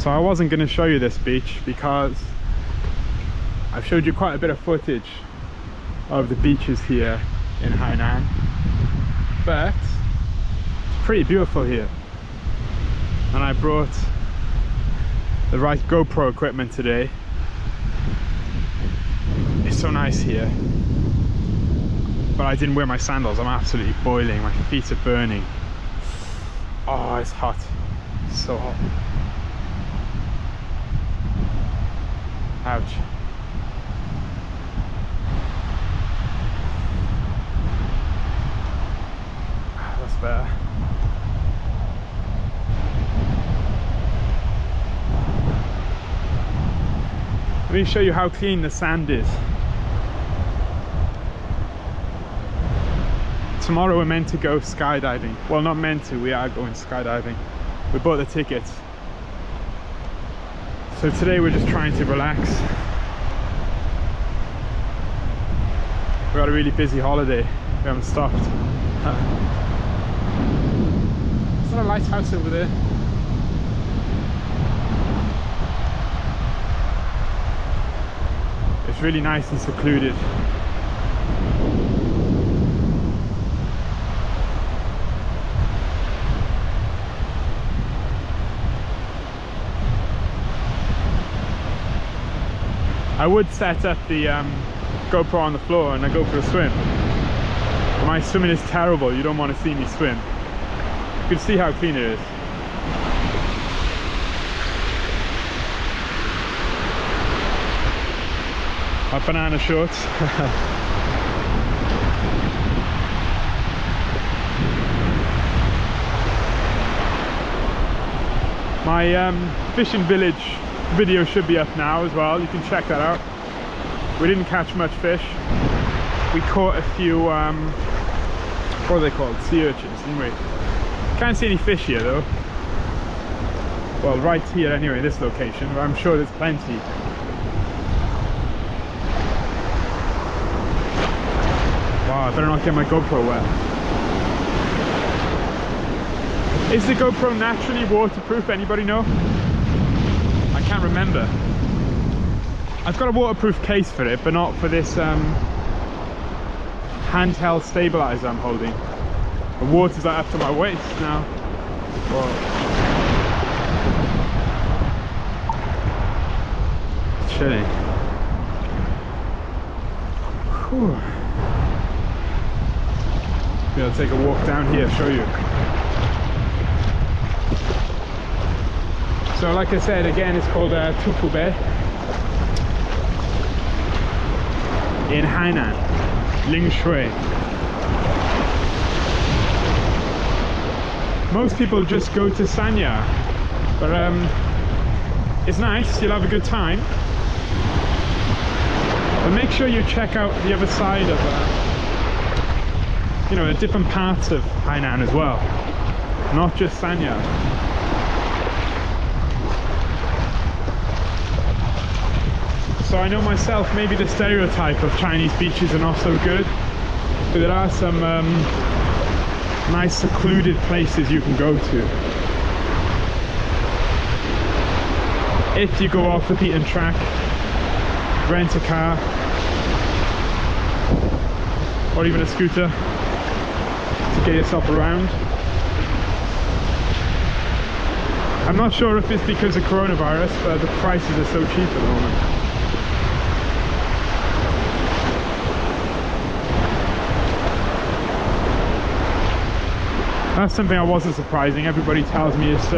So I wasn't going to show you this beach because I've showed you quite a bit of footage of the beaches here in Hainan, but it's pretty beautiful here, and I brought the right GoPro equipment today. It's so nice here, but I didn't wear my sandals. I'm absolutely boiling, my feet are burning. Oh, it's hot, so hot. Ouch. That's better. Let me show you how clean the sand is. Tomorrow we're meant to go skydiving. Well, not meant to, we are going skydiving. We bought the tickets. So today we're just trying to relax. We got a really busy holiday. We haven't stopped. Is that a lighthouse over there? It's really nice and secluded. I would set up the GoPro on the floor and I go for a swim. But my swimming is terrible. You don't want to see me swim. You can see how clean it is. My banana shorts. My fishing village video should be up now as well. You can check that out. We didn't catch much fish. We caught a few what are they called? Sea urchins, didn't we? Can't see any fish here though. Well, right here anyway, this location, but I'm sure there's plenty. Wow, I better not get my GoPro wet. Is the GoPro naturally waterproof? Anybody know? I can't remember. I've got a waterproof case for it, but not for this handheld stabilizer I'm holding. The water's like up to my waist now. Whoa. It's chilly. Whew. Maybe I'll take a walk down here, show you. So like I said, again, it's called Tufu Bay in Hainan, Lingshui. Most people just go to Sanya, but it's nice, you'll have a good time. But make sure you check out the other side of you know, the different parts of Hainan as well, not just Sanya. So I know myself, maybe the stereotype of Chinese beaches are not so good, but there are some nice secluded places you can go to. If you go off the beaten track, rent a car, or even a scooter to get yourself around. I'm not sure if it's because of coronavirus, but the prices are so cheap at the moment. That's something I wasn't surprising. Everybody tells me it's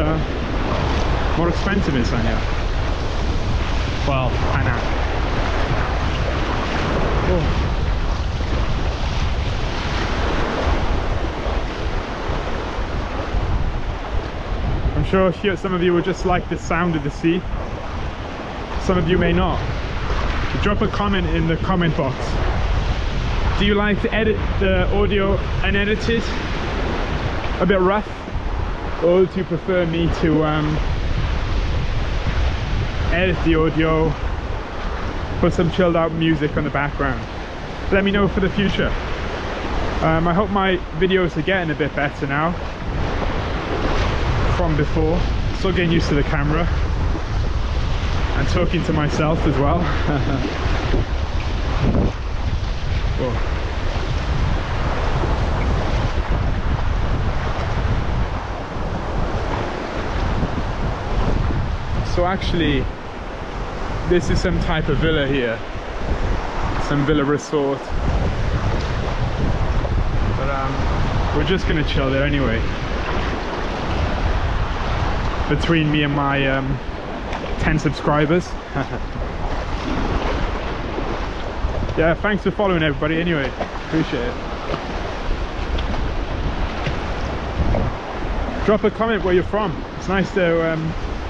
more expensive in Sanya. Well, Hainan. Oh. I'm sure here some of you would just like the sound of the sea. Some of you may not. Drop a comment in the comment box. Do you like to edit the audio unedited? A bit rough, or do you prefer me to edit the audio, put some chilled out music on the background? Let me know for the future. I hope my videos are getting a bit better now from before. Still getting used to the camera. and talking to myself as well. Whoa. So actually, this is some type of villa here, some villa resort. But we're just gonna chill there anyway. Between me and my 10 subscribers. Yeah, thanks for following everybody anyway, appreciate it. Drop a comment where you're from. It's nice to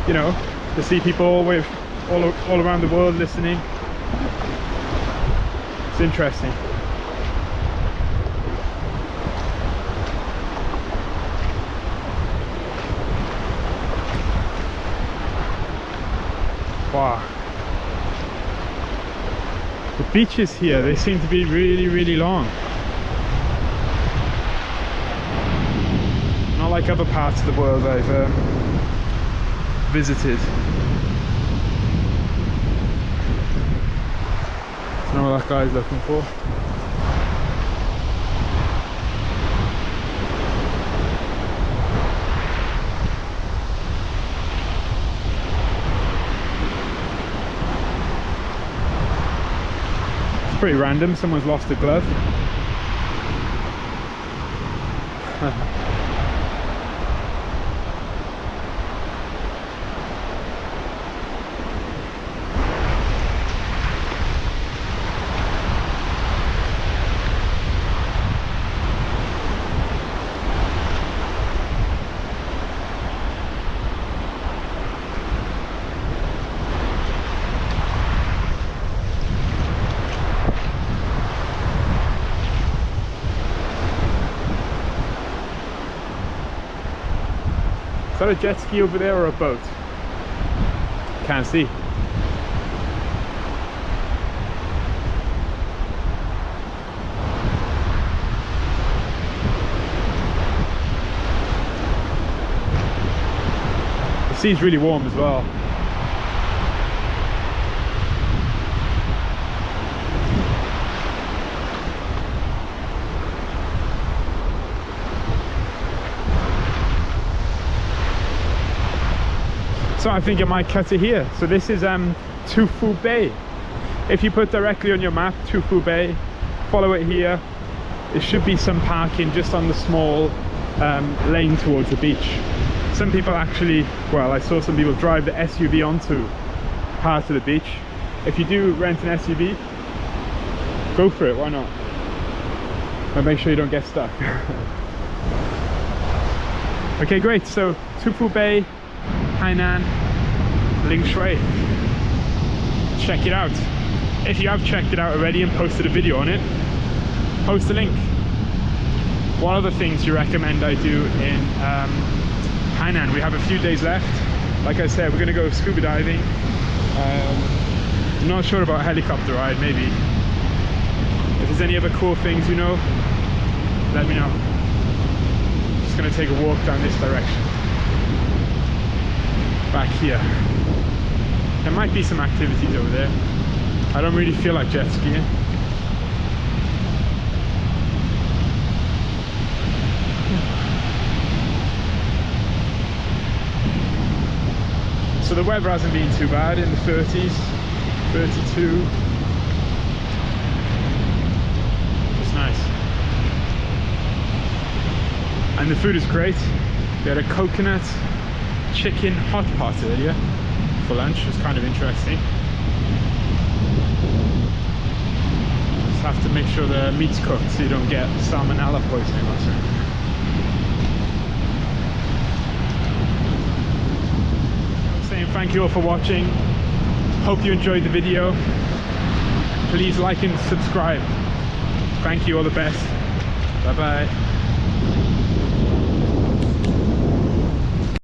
you know, to see people all around the world listening. It's interesting. Wow. The beaches here, they seem to be really, really long. Not like other parts of the world I've visited. Don't know what that guy's looking for. It's pretty random, someone's lost a glove. Is that a jet ski over there or a boat? Can't see. The sea's really warm as well. So I think I might cut it here. So this is Tufu Bay. If you put directly on your map Tufu Bay, follow it here, there should be some parking just on the small lane towards the beach. Some people actually, well, I saw some people drive the SUV onto part of the beach. If you do rent an SUV, go for it, why not? But make sure you don't get stuck. Okay, great. So Tufu Bay, Hainan, Lingshui. Check it out. If you have checked it out already and posted a video on it, post a link. One of the things you recommend I do in Hainan, we have a few days left. Like I said, we're going to go scuba diving. I'm not sure about a helicopter ride, maybe. If there's any other cool things you know, let me know. Just going to take a walk down this direction. Back here. There might be some activities over there. I don't really feel like jet skiing. So the weather hasn't been too bad, in the 30s, 32. It's nice. And the food is great. We had a coconut chicken hot pot earlier for lunch. It was kind of interesting. Just have to make sure the meat's cooked so you don't get salmonella poisoning or something. Thank you all for watching. Hope you enjoyed the video. Please like and subscribe. Thank you, all the best. Bye bye.